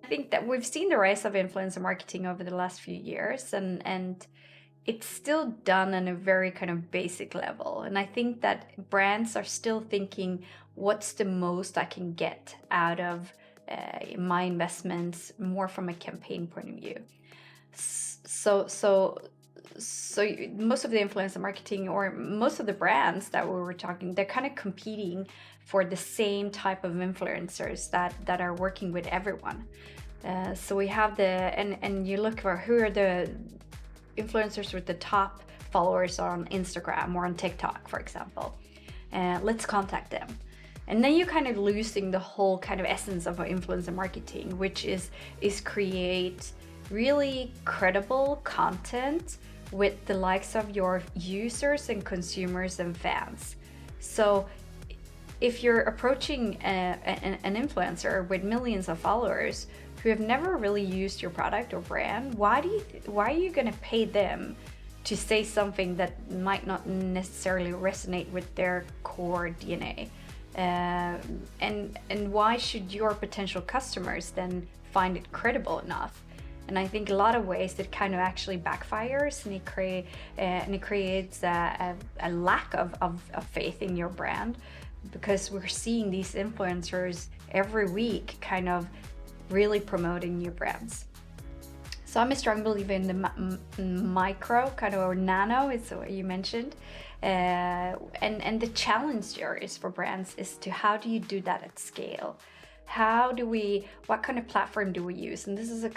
think that we've seen the rise of influencer marketing over the last few years, and it's still done on a very kind of basic level. And I think that brands are still thinking, what's the most I can get out of my investments, more from a campaign point of view. So most of the influencer marketing, or most of the brands that we were talking, they're kind of competing for the same type of influencers that are working with everyone. So we have and you look for who are the influencers with the top followers on Instagram or on TikTok, for example. Let's contact them. And then you're kind of losing the whole kind of essence of influencer marketing, which is create really credible content with the likes of your users and consumers and fans. So if you're approaching an influencer with millions of followers who have never really used your product or brand, why are you going to pay them to say something that might not necessarily resonate with their core DNA? And why should your potential customers then find it credible enough? And I think a lot of ways it kind of actually backfires, and it creates a lack of faith in your brand, because we're seeing these influencers every week kind of really promoting new brands. So I'm a strong believer in the micro kind of, or nano, is what you mentioned. And the challenge here is for brands is to, how do you do that at scale? What kind of platform do we use? And this is a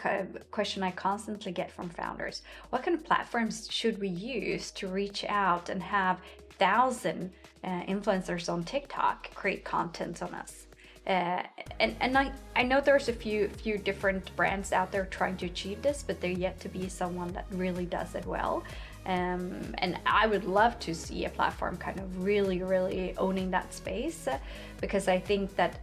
question I constantly get from founders. What kind of platforms should we use to reach out and have 1,000 influencers on TikTok create content on us? And I know there's a few different brands out there trying to achieve this, but they're yet to be someone that really does it well. And I would love to see a platform kind of really owning that space, because I think that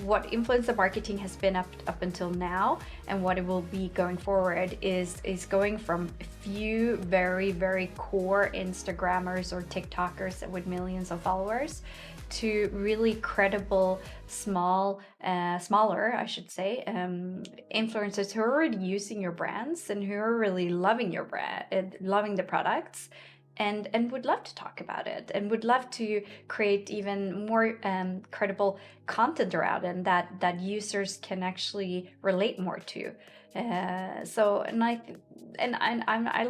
what influencer marketing has been up until now, and what it will be going forward, is going from a few very core Instagrammers or TikTokers with millions of followers to really credible smaller, I should say, influencers who are already using your brands and who are really loving your brand, loving the products, and would love to talk about it, and would love to create even more credible content around it, and that users can actually relate more to. I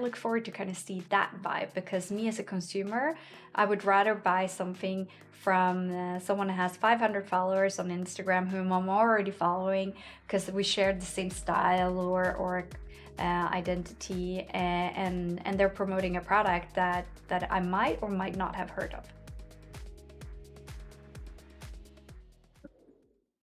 look forward to kind of see that vibe, because me as a consumer, I would rather buy something from someone who has 500 followers on Instagram whom I'm already following, because we share the same style or identity, and they're promoting a product that I might or might not have heard of.